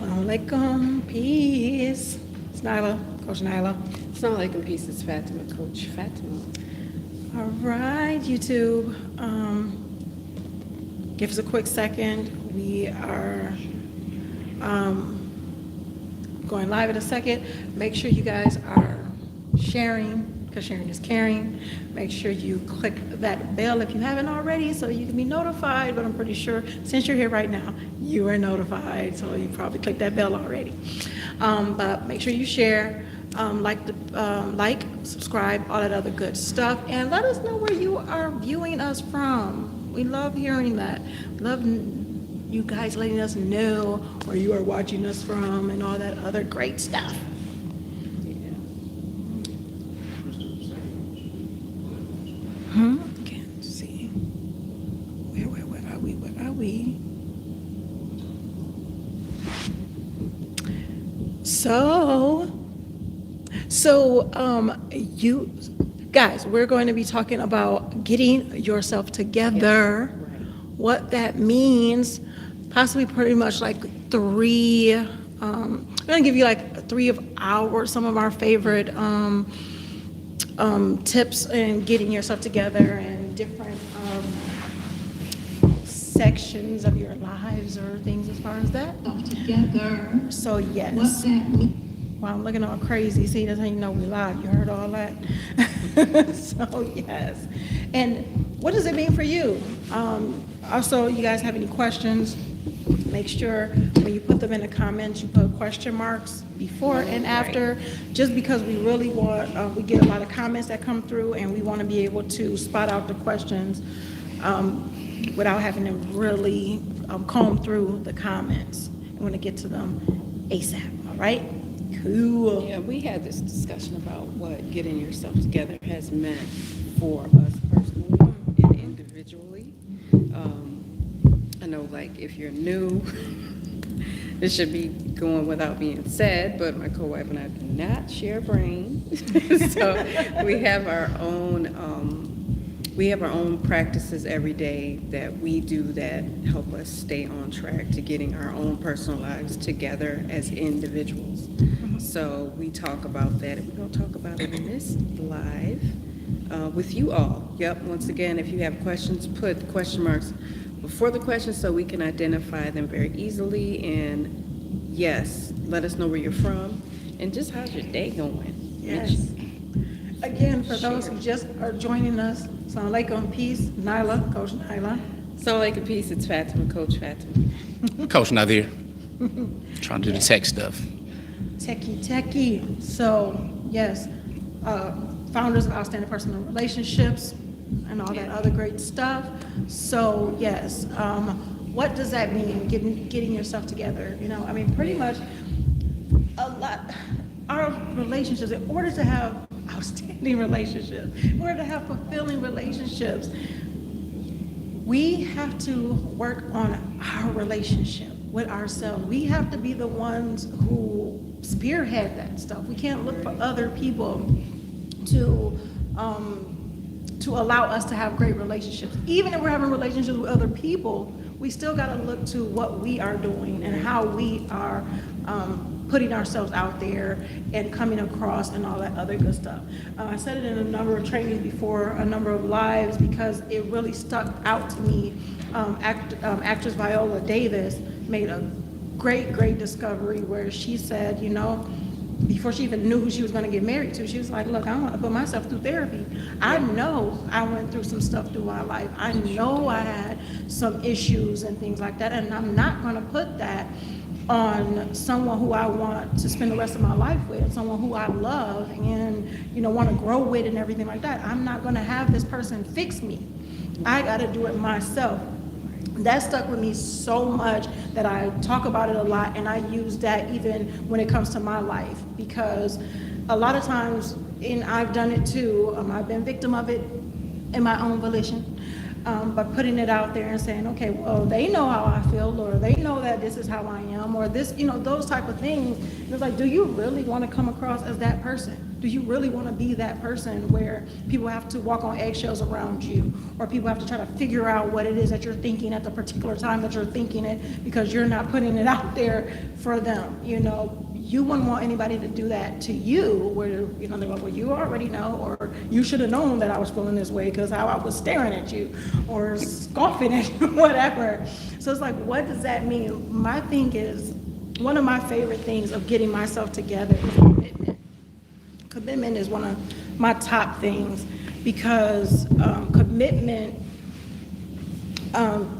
Assalamualaikum, peace. It's Nyla, Coach Nyla. Assalamu alaikum, peace. It's Fatimah, Coach Fatimah. All right, YouTube. Give us a quick second. We are going live in a second. Make sure you guys are sharing, because sharing is caring. Make sure you click that bell if you haven't already so you can be notified, but I'm pretty sure since you're here right now, you are notified, so you probably clicked that bell already. But make sure you share, like, subscribe, all that other good stuff, and let us know where you are viewing us from. We love hearing that. Love you guys letting us know where you are watching us from and all that other great stuff. Can't see. Where are we? So, you guys, we're going to be talking about getting yourself together, what that means, possibly pretty much like three, I'm going to give you like some of our favorite tips in getting yourself together and different sections of your lives or things as far as that. Together. So yes. What that means. Wow, I'm looking all crazy. See, that's how you know we live. You heard all that. So yes. And what does it mean for you? Also, you guys have any questions? Make sure when you put them in the comments, you put question marks before and after, just because we really want, we get a lot of comments that come through and we want to be able to spot out the questions without having to really comb through the comments. I want to get to them ASAP, all right? Cool. Yeah, we had this discussion about what getting yourself together has meant for us personally and individually. I know, like, if you're new, this should be going without being said, but my co-wife and I do not share a brain. So we have our own practices every day that we do that help us stay on track to getting our own personal lives together as individuals. So we talk about that, and we're going to talk about it in this live with you all. Yep, once again, if you have questions, put question marks before the questions so we can identify them very easily. And yes, let us know where you're from and just how's your day going. Yes. Again, for those who just are joining us, Assalamu alaikum, peace, Nyla, Coach Nyla. Assalamu alaikum, peace. It's Fatimah, Coach Fatimah. Coach Nazir. Trying to do the tech stuff. Techie. So, yes, founders of Outstanding Personal Relationships and all that other great stuff. So, yes, what does that mean, getting yourself together? You know, I mean, pretty much our relationships, in order to have outstanding relationships, in order to have fulfilling relationships, we have to work on our relationship with ourselves. We have to be the ones who spearhead that stuff. We can't look for other people to allow us to have great relationships. Even if we're having relationships with other people, we still got to look to what we are doing and how we are putting ourselves out there and coming across and all that other good stuff. I said it in a number of trainings before, a number of lives, because it really stuck out to me. Actress Viola Davis made a great discovery where she said, you know, before she even knew who she was going to get married to, she was like, look, I want to put myself through therapy. I know I went through some stuff through my life. I know I had some issues and things like that, and I'm not going to put that on someone who I want to spend the rest of my life with, someone who I love and, you know, want to grow with and everything like that. I'm not going to have this person fix me. I got to do it myself. That stuck with me so much that I talk about it a lot, and I use that even when it comes to my life, because a lot of times, and I've done it too, I've been victim of it in my own volition, but putting it out there and saying, okay, well, they know how I feel, or they know that this is how I am, or this, you know, those type of things. It's like, do you really want to come across as that person? Do you really want to be that person where people have to walk on eggshells around you, or people have to try to figure out what it is that you're thinking at the particular time that you're thinking it because you're not putting it out there for them? You know, you wouldn't want anybody to do that to you, where, you know, they're like, well, you already know, or you should have known that I was feeling this way because how I was staring at you or scoffing at you, whatever. So it's like, what does that mean? My thing is, one of my favorite things of getting myself together is commitment. Commitment is one of my top things because commitment,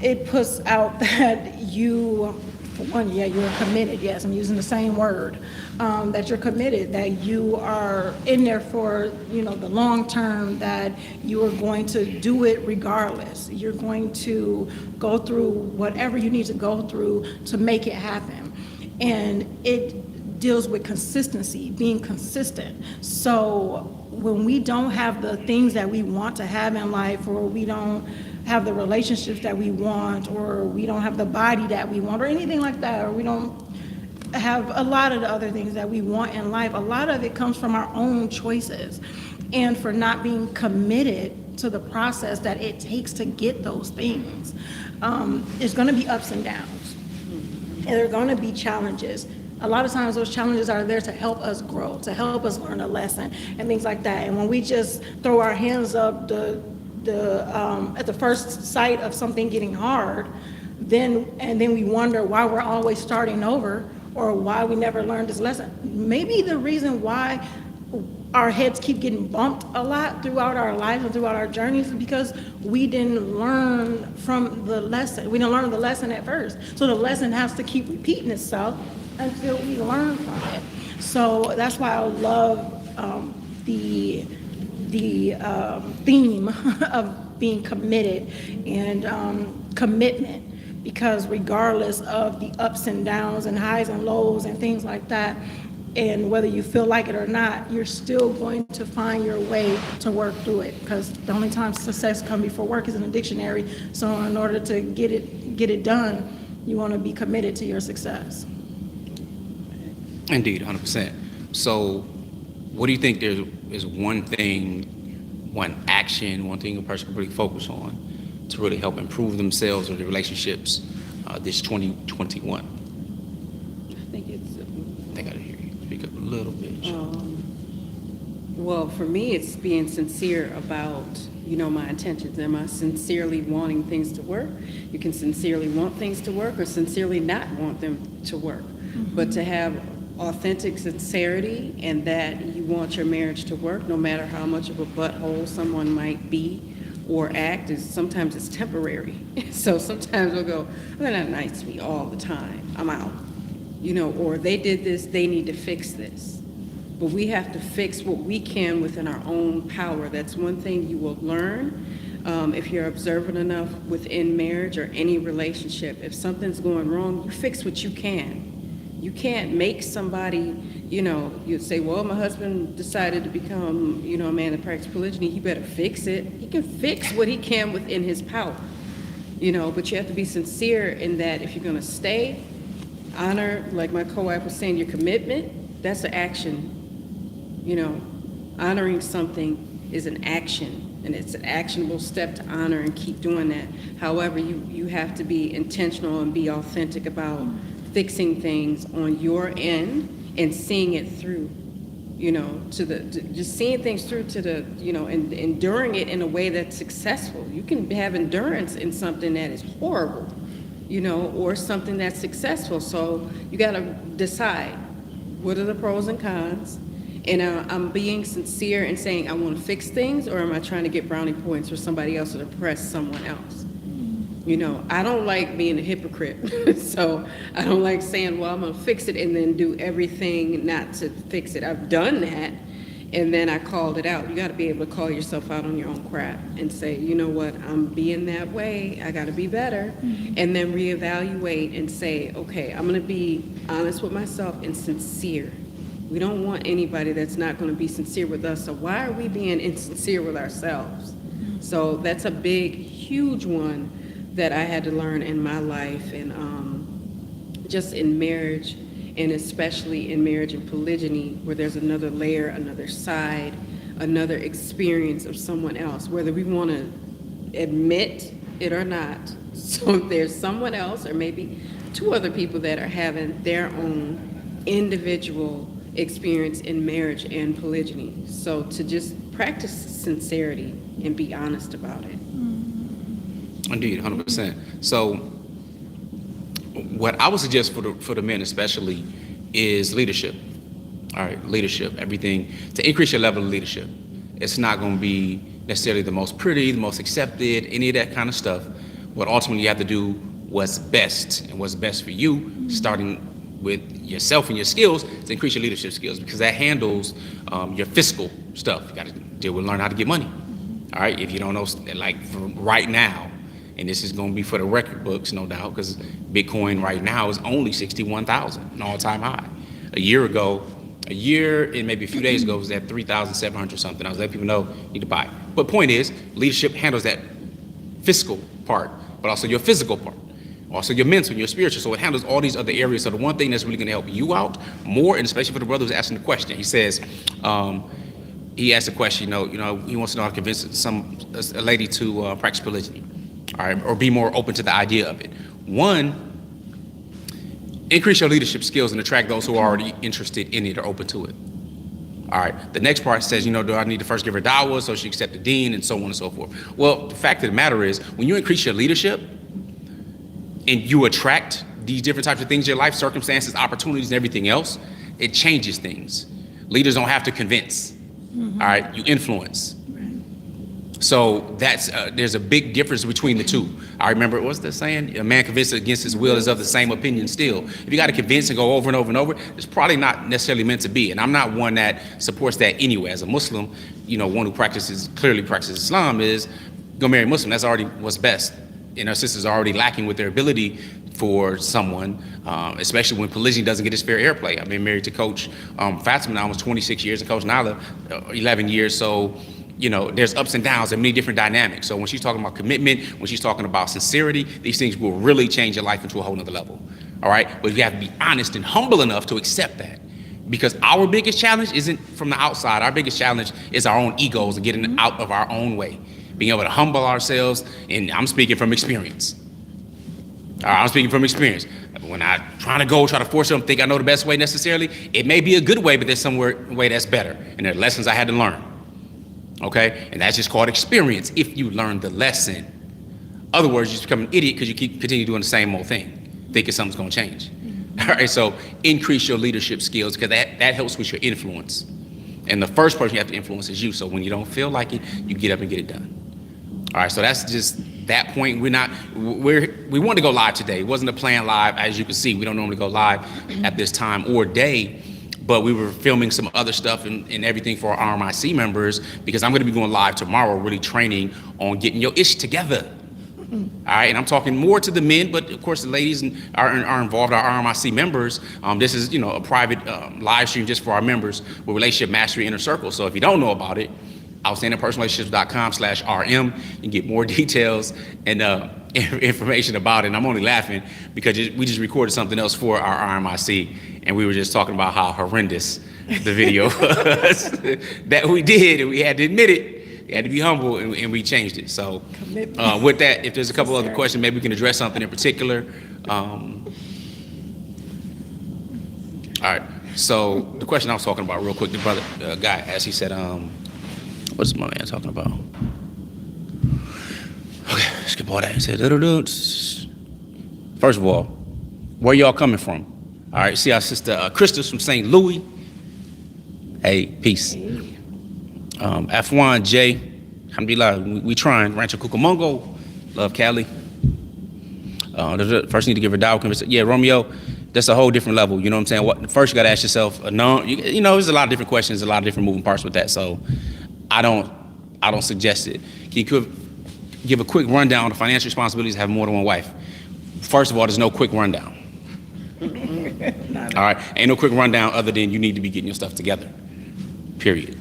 it puts out that you, for one, yeah, you're committed. Yes, I'm using the same word, that you're committed, that you are in there for, you know, the long term, that you are going to do it regardless. You're going to go through whatever you need to go through to make it happen. And it deals with consistency, being consistent. So when we don't have the things that we want to have in life, or we don't have the relationships that we want, or we don't have the body that we want, or anything like that, or we don't have a lot of the other things that we want in life, a lot of it comes from our own choices and for not being committed to the process that it takes to get those things. It's going to be ups and downs. And there are going to be challenges. A lot of times those challenges are there to help us grow, to help us learn a lesson and things like that. And when we just throw our hands up at the first sight of something getting hard, then we wonder why we're always starting over or why we never learned this lesson. Maybe the reason why our heads keep getting bumped a lot throughout our lives and throughout our journeys is because we didn't learn from the lesson. We didn't learn the lesson at first. So the lesson has to keep repeating itself until we learn from it. So that's why I love the theme of being committed and commitment, because regardless of the ups and downs and highs and lows and things like that, and whether you feel like it or not, you're still going to find your way to work through it, because the only time success comes before work is in the dictionary. So in order to get it done, you want to be committed to your success. Indeed, 100%. So what do you think is one thing, one action, one thing a person can really focus on to really help improve themselves or their relationships this 2021? I think it's I gotta hear you. Speak up a little bit. well, for me, it's being sincere about, you know, my intentions. Am I sincerely wanting things to work? You can sincerely want things to work or sincerely not want them to work. Mm-hmm. But to have authentic sincerity and that you want your marriage to work, no matter how much of a butthole someone might be or act, is sometimes it's temporary. So sometimes we'll go, they're not nice to me all the time, I'm out. You know, or they did this, they need to fix this. But we have to fix what we can within our own power. That's one thing you will learn if you're observant enough within marriage or any relationship. If something's going wrong, you fix what you can. You can't make somebody, you know, you say, well, my husband decided to become, you know, a man that practices polygyny, he better fix it. He can fix what he can within his power, you know, but you have to be sincere in that if you're going to stay, honor, like my co-wife was saying, your commitment, that's an action. You know, honoring something is an action, and it's an actionable step to honor and keep doing that. However, you have to be intentional and be authentic about fixing things on your end and seeing it through, you know, just seeing things through to the, you know, and enduring it in a way that's successful. You can have endurance in something that is horrible, you know, or something that's successful. So you got to decide, what are the pros and cons? And I'm being sincere and saying I want to fix things, or am I trying to get brownie points for somebody else or to impress someone else? You know, I don't like being a hypocrite. So I don't like saying, well, I'm going to fix it and then do everything not to fix it. I've done that, and then I called it out. You got to be able to call yourself out on your own crap and say, you know what, I'm being that way. I got to be better. Mm-hmm. And then reevaluate and say, okay, I'm going to be honest with myself and sincere. We don't want anybody that's not going to be sincere with us. So why are we being insincere with ourselves? Mm-hmm. So that's a big, huge one that I had to learn in my life, and just in marriage And especially in marriage and polygyny, where there's another layer, another side, another experience of someone else, whether we want to admit it or not. So there's someone else, or maybe two other people that are having their own individual experience in marriage and polygyny. So to just practice sincerity and be honest about it. Indeed, 100%. So what I would suggest for the men especially is leadership. All right, leadership, everything, to increase your level of leadership. It's not going to be necessarily the most pretty, the most accepted, any of that kind of stuff. But ultimately you have to do what's best, and what's best for you, starting with yourself and your skills, to increase your leadership skills, because that handles your fiscal stuff. You got to learn how to get money. All right, if you don't know, like for right now, and this is going to be for the record books, no doubt, because Bitcoin right now is only 61,000, an all-time high. A year and maybe a few days ago, it was at 3,700 something. I was letting people know you need to buy. But point is, leadership handles that fiscal part, but also your physical part, also your mental, your spiritual. So it handles all these other areas. So the one thing that's really going to help you out more, and especially for the brother who's asking the question, he says, he asked a question, he wants to know how to convince a lady to practice polygyny, all right, or be more open to the idea of it. One, increase your leadership skills and attract those who are already interested in it or open to it. All right, the next part says, do I need to first give her dawah so she accept the dean, and so on and so forth. Well, the fact of the matter is, when you increase your leadership and you attract these different types of things in your life, circumstances, opportunities, and everything else, it changes things. Leaders don't have to convince, all right, you influence. So that's there's a big difference between the two. I remember, what's the saying? A man convinced against his will is of the same opinion still. If you got to convince and go over and over and over, it's probably not necessarily meant to be. And I'm not one that supports that anyway. As a Muslim, one who clearly practices Islam is go marry a Muslim. That's already what's best. And our sisters are already lacking with their ability for someone, especially when polygyny doesn't get its fair airplay. I've been married to Coach Fatimah now almost 26 years, and Coach Nyla 11 years. So there's ups and downs and many different dynamics. So when she's talking about commitment, when she's talking about sincerity, these things will really change your life into a whole nother level. All right. But you have to be honest and humble enough to accept that, because our biggest challenge isn't from the outside. Our biggest challenge is our own egos and getting out of our own way, being able to humble ourselves. And I'm speaking from experience. I'm speaking from experience. When I try to force them to think I know the best way necessarily, it may be a good way, but there's some way that's better. And there are lessons I had to learn. Okay, and that's just called experience if you learn the lesson. Other words, you just become an idiot because you continue doing the same old thing, thinking something's going to change. All right, so increase your leadership skills, because that helps with your influence. And the first person you have to influence is you. So when you don't feel like it, you get up and get it done. All right, so that's just that point. We wanted to go live today. It wasn't a planned live. As you can see, we don't normally go live at this time or day. But we were filming some other stuff and everything for our RMIC members, because I'm going to be going live tomorrow, really training on getting your ish together. All right, and I'm talking more to the men, but of course the ladies are involved, our RMIC members. This is a private live stream just for our members with Relationship Mastery Inner Circle. So if you don't know about it, outstandingpersonalrelationships.com/RM. You can get more details and information about it. And I'm only laughing because we just recorded something else for our RMIC, and we were just talking about how horrendous the video was that we did, and we had to admit it. We had to be humble, and we changed it. So with that, if there's a couple other questions, maybe we can address something in particular. All right. So the question I was talking about real quick, the brother guy asked, he said, what's my man talking about? Okay, skip all that. He said, first of all, where y'all coming from? All right, see our sister Krista from St. Louis. Hey, peace. F1 J, alhamdulillah, we trying. Rancho Cucamonga, love Cali. First need to give her dawah. Yeah, Romeo, that's a whole different level. You know what I'm saying? First you got to ask yourself, there's a lot of different questions, a lot of different moving parts with that. So I don't suggest it. Can you give a quick rundown on the financial responsibilities of having more than one wife? First of all, there's no quick rundown. All right, ain't no quick rundown other than you need to be getting your stuff together, period.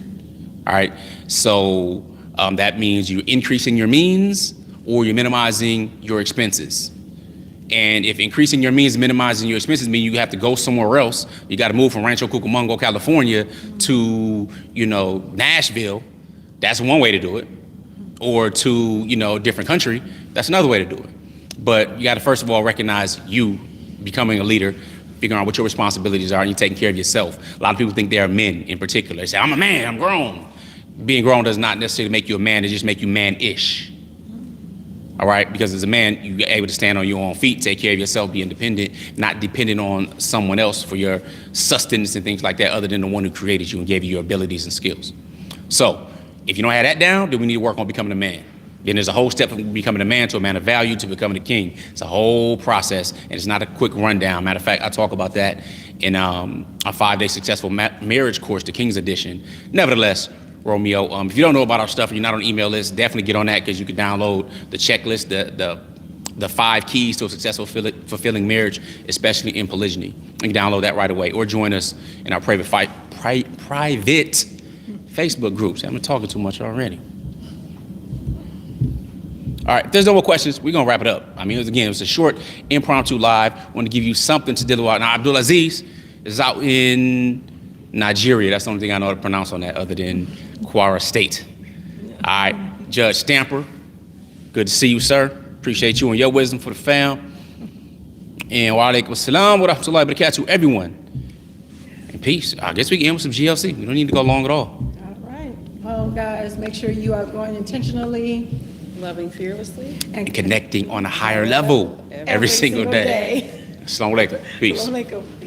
All right, so that means you're increasing your means or you're minimizing your expenses. And if increasing your means, minimizing your expenses mean you have to go somewhere else, you got to move from Rancho Cucamonga, California to, Nashville, that's one way to do it. Or to, a different country, that's another way to do it. But you got to first of all recognize you becoming a leader, figuring out what your responsibilities are, and you taking care of yourself. A lot of people think they are men in particular. They say, I'm a man, I'm grown. Being grown does not necessarily make you a man, it just make you man-ish. All right, because as a man, you're able to stand on your own feet, take care of yourself, be independent, not dependent on someone else for your sustenance and things like that, other than the one who created you and gave you your abilities and skills. So if you don't have that down, then we need to work on becoming a man. Then there's a whole step from becoming a man to a man of value to becoming a king. It's a whole process, and it's not a quick rundown. Matter of fact, I talk about that in a 5-day successful marriage course, the King's Edition. Nevertheless, Romeo, if you don't know about our stuff and you're not on the email list, definitely get on that, because you can download the checklist, the 5 keys to a successful fulfilling marriage, especially in polygyny. You can download that right away, or join us in our private Facebook groups. I'm talking too much already. All right, if there's no more questions, we're going to wrap it up. I mean, it was a short, impromptu live. I want to give you something to deal with. Now, Abdulaziz is out in Nigeria. That's the only thing I know how to pronounce on that, other than Kwara State. All right, Judge Stamper, good to see you, sir. Appreciate you and your wisdom for the fam. And wa alaikum assalam wa rahmatullahi wa barakatuh, everyone. And peace. I guess we can end with some GLC. We don't need to go long at all. All right. Well, guys, make sure you are going intentionally, Loving fearlessly. And connecting on a higher level every single day. Assalamu alaikum. Peace. Assalamu alaikum.